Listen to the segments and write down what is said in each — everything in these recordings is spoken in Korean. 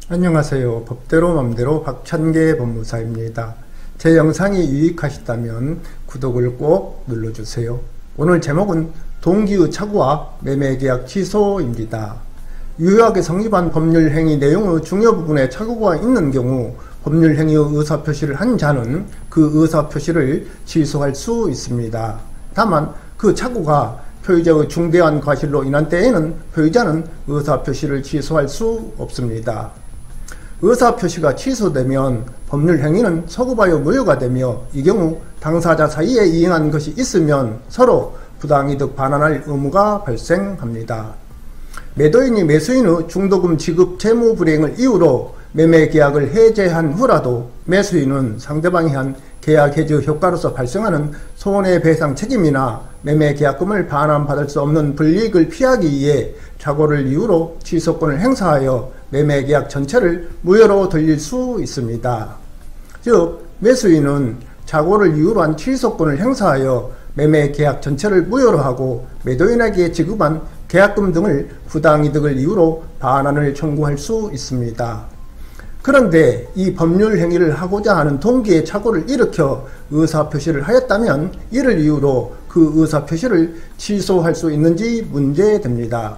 안녕하세요. 법대로 맘대로 박찬계 법무사입니다. 제 영상이 유익하시다면 구독을 꼭 눌러주세요. 오늘 제목은 동기의 착오와 매매계약 취소입니다. 유효하게 성립한 법률행위 내용의 중요 부분에 착오가 있는 경우 법률행위의 의사표시를 한 자는 그 의사표시를 취소할 수 있습니다. 다만 그 착오가 표의자의 중대한 과실로 인한 때에는 표의자는 의사표시를 취소할 수 없습니다. 의사표시가 취소되면 법률행위는 서구바이오 무효가 되며 이 경우 당사자 사이에 이행한 것이 있으면 서로 부당이득 반환할 의무가 발생합니다. 매도인이 매수인의 중도금 지급 채무 불이행을 이유로 매매계약을 해제한 후라도 매수인은 상대방이 한 계약 해지 효과로서 발생하는 손해배상 책임이나 매매계약금을 반환받을 수 없는 불이익을 피하기 위해 착오를 이유로 취소권을 행사하여 매매계약 전체를 무효로 돌릴 수 있습니다. 즉 매수인은 착오를 이유로 한 취소권을 행사하여 매매계약 전체를 무효로 하고 매도인에게 지급한 계약금 등을 부당이득을 이유로 반환을 청구할 수 있습니다. 그런데 이 법률 행위를 하고자 하는 동기의 착오를 일으켜 의사표시를 하였다면 이를 이유로 그 의사표시를 취소할 수 있는지 문제됩니다.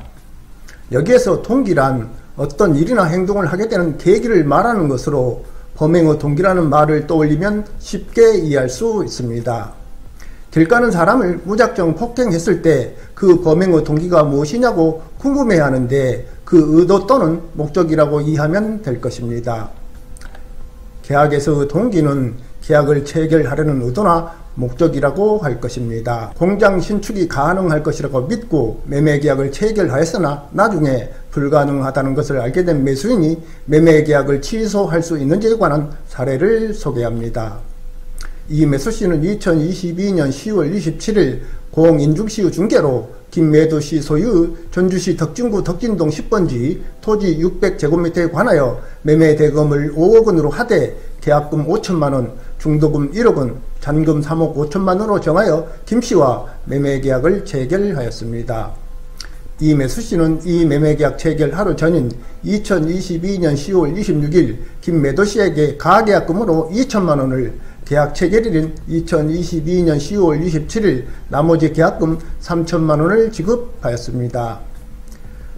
여기에서 동기란 어떤 일이나 행동을 하게 되는 계기를 말하는 것으로 범행의 동기라는 말을 떠올리면 쉽게 이해할 수 있습니다. 길 가는 사람을 무작정 폭행했을 때 그 범행의 동기가 무엇이냐고 궁금해하는데 그 의도 또는 목적이라고 이해하면 될 것입니다. 계약에서의 동기는 계약을 체결하려는 의도나 목적이라고 할 것입니다. 공장 신축이 가능할 것이라고 믿고 매매계약을 체결하였으나 나중에 불가능하다는 것을 알게 된 매수인이 매매계약을 취소할 수 있는지에 관한 사례를 소개합니다. 이 매수씨는 2022년 10월 27일 공인중시의 중개로 김매도씨 소유의 전주시 덕진구 덕진동 10번지 토지 600제곱미터에 관하여 매매대금을 5억원으로 하되 계약금 5천만원, 중도금 1억원, 잔금 3억 5천만원으로 정하여 김씨와 매매계약을 체결하였습니다. 이 매수씨는 이 매매계약 체결 하루 전인 2022년 10월 26일 김매도씨에게 가계약금으로 2천만원을 계약 체결일인 2022년 10월 27일 나머지 계약금 3천만원을 지급하였습니다.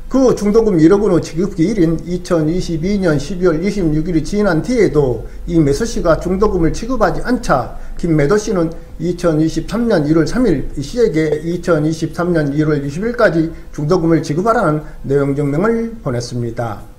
그 중도금 1억원의 지급기일인 2022년 12월 26일이 지난 뒤에도 이 매수씨가 중도금을 지급하지 않자 김매도씨는 2023년 1월 3일 이 씨에게 2023년 1월 20일까지 중도금을 지급하라는 내용증명을 보냈습니다.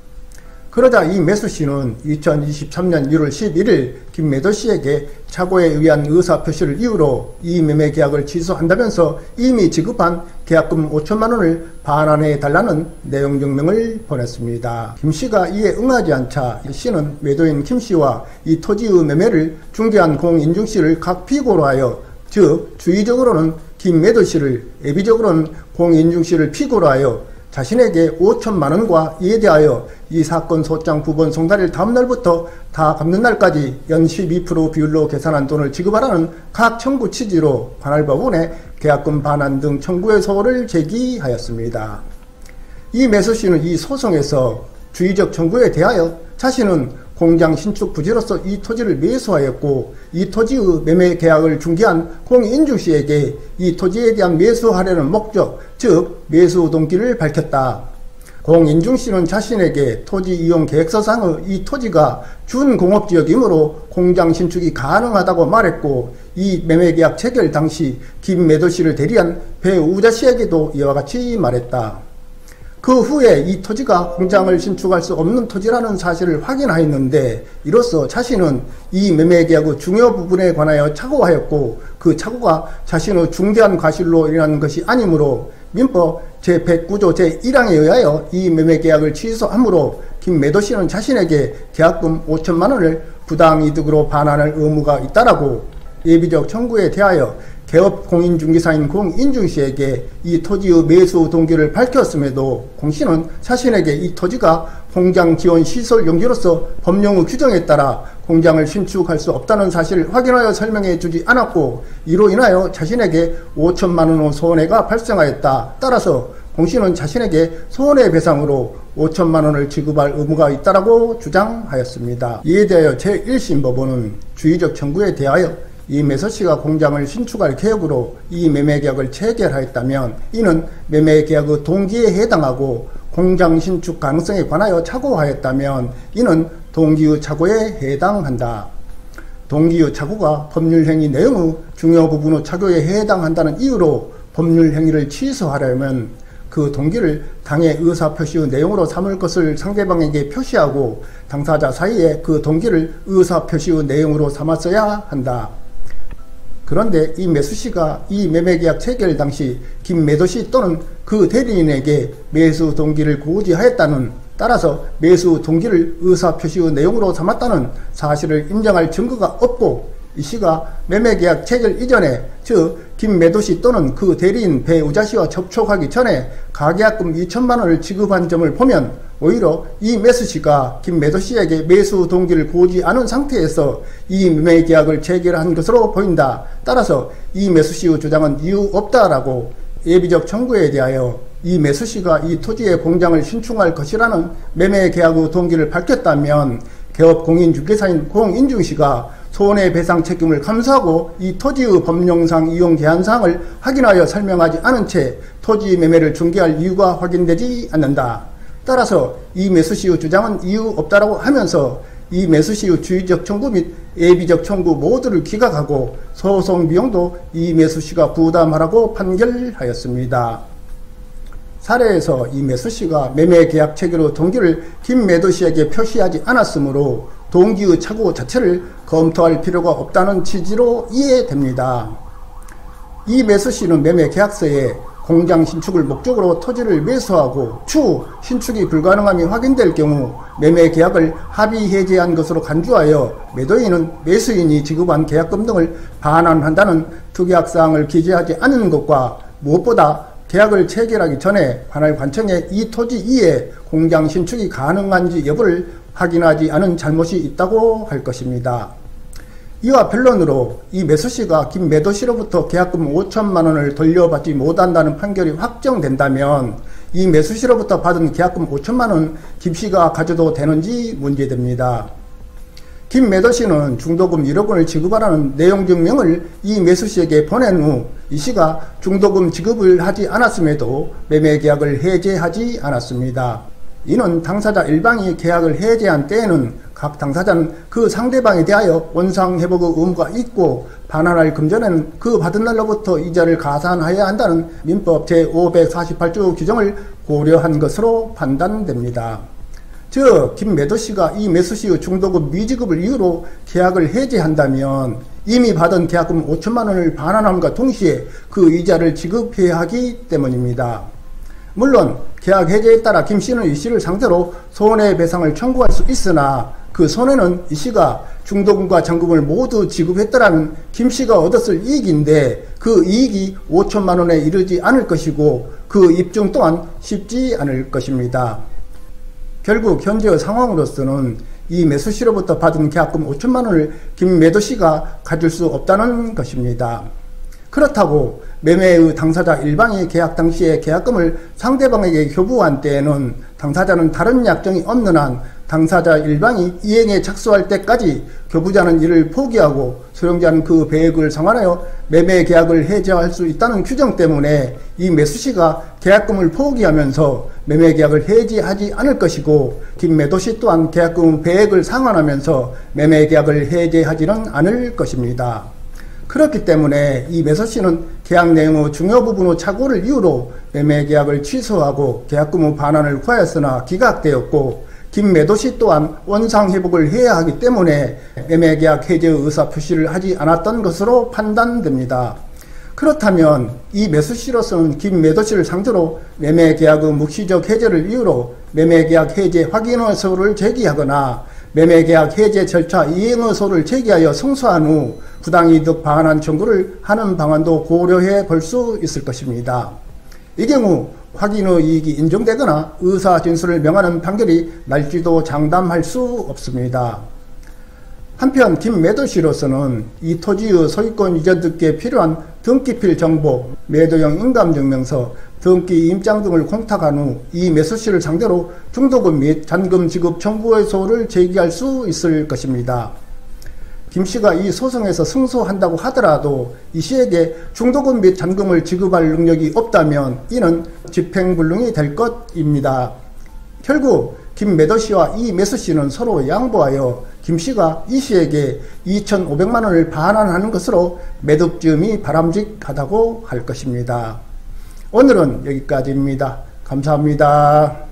그러자 이 매수씨는 2023년 1월 11일 김매도씨에게 착오에 의한 의사표시를 이유로 이 매매계약을 취소한다면서 이미 지급한 계약금 5천만원을 반환해 달라는 내용증명을 보냈습니다. 김씨가 이에 응하지 않자 이 씨는 매도인 김씨와 이 토지의 매매를 중개한 공인중씨를 각 피고로 하여, 즉 주의적으로는 김매도씨를, 예비적으로는 공인중씨를 피고로 하여 자신에게 5천만원과 이에 대하여 이 사건 소장 부본 송달일 다음날부터 다 갚는 날까지 연 12% 비율로 계산한 돈을 지급하라는 각 청구 취지로 관할법원에 계약금 반환 등 청구의 소를 제기하였습니다. 이 매수씨는 이 소송에서 주의적 청구에 대하여 자신은 공장 신축 부지로서 이 토지를 매수하였고 이 토지의 매매 계약을 중개한 공인중씨에게 이 토지에 대한 매수하려는 목적, 즉 매수 동기를 밝혔다. 공인중씨는 자신에게 토지 이용 계획서상의 이 토지가 준공업지역이므로 공장 신축이 가능하다고 말했고 이 매매계약 체결 당시 김매도씨를 대리한 배우자씨에게도 이와 같이 말했다. 그 후에 이 토지가 공장을 신축할 수 없는 토지라는 사실을 확인하였는데 이로써 자신은 이 매매계약의 중요 부분에 관하여 착오하였고 그 착오가 자신의 중대한 과실로 인한 것이 아니므로 민법 제109조 제1항에 의하여 이 매매계약을 취소하므로 김매도씨는 자신에게 계약금 5천만원을 부당이득으로 반환할 의무가 있다라고 예비적 청구에 대하여 개업 공인중개사인 공인중씨에게 이 토지의 매수 동기를 밝혔음에도 공씨는 자신에게 이 토지가 공장 지원 시설 용지로서 법령의 규정에 따라 공장을 신축할 수 없다는 사실을 확인하여 설명해 주지 않았고 이로 인하여 자신에게 5천만원의 손해가 발생하였다. 따라서 홍 씨는 자신에게 손해배상으로 5천만 원을 지급할 의무가 있다라고 주장하였습니다. 이에 대하여 제1심 법원은 주의적 청구에 대하여 이 매서 씨가 공장을 신축할 계획으로 이 매매계약을 체결하였다면 이는 매매계약의 동기에 해당하고 공장 신축 가능성에 관하여 착오하였다면 이는 동기의 착오에 해당한다. 동기의 착오가 법률행위 내용의 중요 부분의 착오에 해당한다는 이유로 법률행위를 취소하려면 그 동기를 당의 의사표시의 내용으로 삼을 것을 상대방에게 표시하고 당사자 사이에 그 동기를 의사표시의 내용으로 삼았어야 한다. 그런데 이 매수씨가 이 매매계약 체결 당시 김매도씨 또는 그 대리인에게 매수 동기를 고지하였다는, 따라서 매수 동기를 의사표시의 내용으로 삼았다는 사실을 인정할 증거가 없고 이 씨가 매매계약 체결 이전에 즉 김매도씨 또는 그 대리인 배우자씨와 접촉하기 전에 가계약금 2천만 원을 지급한 점을 보면 오히려 이 매수씨가 김매도씨에게 매수 동기를 고지 않은 상태에서 이 매매계약을 체결한 것으로 보인다. 따라서 이 매수씨의 주장은 이유 없다라고 예비적 청구에 대하여 이 매수씨가 이 토지에 공장을 신축할 것이라는 매매계약의 동기를 밝혔다면 개업 공인중개사인 공인중씨가 손해배상 책임을 감수하고 이 토지의 법령상 이용 제한사항을 확인하여 설명하지 않은 채 토지 매매를 중개할 이유가 확인되지 않는다. 따라서 이 매수씨의 주장은 이유 없다라고 하면서 이 매수씨의 주의적 청구 및 예비적 청구 모두를 기각하고 소송 비용도 이 매수씨가 부담하라고 판결하였습니다. 사례에서 이 매수씨가 매매계약 체결의 동기를 김매도씨에게 표시하지 않았으므로 동기의 착오 자체를 검토할 필요가 없다는 취지로 이해됩니다. 이 매수씨는 매매계약서에 공장 신축을 목적으로 토지를 매수하고 추후 신축이 불가능함이 확인될 경우 매매계약을 합의 해제한 것으로 간주하여 매도인은 매수인이 지급한 계약금 등을 반환한다는 특약사항을 기재하지 않은 것과 무엇보다 계약을 체결하기 전에 관할 관청에 이 토지 이에 공장 신축이 가능한지 여부를 확인하지 않은 잘못이 있다고 할 것입니다. 이와 변론으로 이 매수씨가 김매도씨로부터 계약금 5천만 원을 돌려받지 못한다는 판결이 확정된다면 이 매수씨로부터 받은 계약금 5천만 원 김씨가 가져도 되는지 문제됩니다. 김매도씨는 중도금 1억 원을 지급하라는 내용 증명을 이 매수씨에게 보낸 후 이 씨가 중도금 지급을 하지 않았음에도 매매계약을 해제하지 않았습니다. 이는 당사자 일방이 계약을 해제한 때에는 각 당사자는 그 상대방에 대하여 원상회복의 의무가 있고 반환할 금전에는 그 받은 날로부터 이자를 가산하여야 한다는 민법 제548조 규정을 고려한 것으로 판단됩니다. 즉 김매도씨가 이 매수씨의 중도금 미지급을 이유로 계약을 해제한다면 이미 받은 계약금 5천만 원을 반환함과 동시에 그 이자를 지급해야 하기 때문입니다. 물론 계약 해제에 따라 김씨는 이씨를 상대로 손해배상을 청구할 수 있으나 그 손해는 이씨가 중도금과 잔금을 모두 지급했더라는 김씨가 얻었을 이익인데 그 이익이 5천만 원에 이르지 않을 것이고 그 입증 또한 쉽지 않을 것입니다. 결국 현재의 상황으로서는 이 매수씨로부터 받은 계약금 5천만 원을 김매도씨가 가질 수 없다는 것입니다. 그렇다고 매매의 당사자 일방이 계약 당시에 계약금을 상대방에게 교부한 때에는 당사자는 다른 약정이 없는 한 당사자 일방이 이행에 착수할 때까지 교부자는 이를 포기하고 소용자는 그 배액을 상환하여 매매 계약을 해제할 수 있다는 규정 때문에 이 매수씨가 계약금을 포기하면서 매매 계약을 해지하지 않을 것이고 김매도씨 또한 계약금 배액을 상환하면서 매매 계약을 해제하지는 않을 것입니다. 그렇기 때문에 이 매수씨는 계약 내용의 중요 부분의 착오를 이유로 매매 계약을 취소하고 계약금의 반환을 구하였으나 기각되었고 김매도씨 또한 원상회복을 해야 하기 때문에 매매계약 해제의 의사표시를 하지 않았던 것으로 판단됩니다. 그렇다면 이 매수씨로서는 김매도씨를 상대로 매매계약의 묵시적 해제를 이유로 매매계약 해제 확인의소를 제기하거나 매매계약 해제 절차 이행의소를 제기하여 성소한 후 부당이득 반환 청구를 하는 방안도 고려해 볼 수 있을 것입니다. 이 경우 확인의 이익이 인정되거나 의사 진술을 명하는 판결이 날지도 장담할 수 없습니다. 한편 김매도 씨로서는 이 토지의 소유권 이전 등기에 필요한 등기필 정보, 매도형 인감증명서, 등기 임장 등을 공탁한 후 이 매수 씨를 상대로 중도금 및 잔금 지급 청구소를 제기할 수 있을 것입니다. 김 씨가 이 소송에서 승소한다고 하더라도 이 씨에게 중도금 및 잔금을 지급할 능력이 없다면 이는 집행불능이 될 것입니다. 결국 김매도 씨와 이 매수 씨는 서로 양보하여 김 씨가 이 씨에게 2,500만 원을 반환하는 것으로 매듭지음이 바람직하다고 할 것입니다. 오늘은 여기까지입니다. 감사합니다.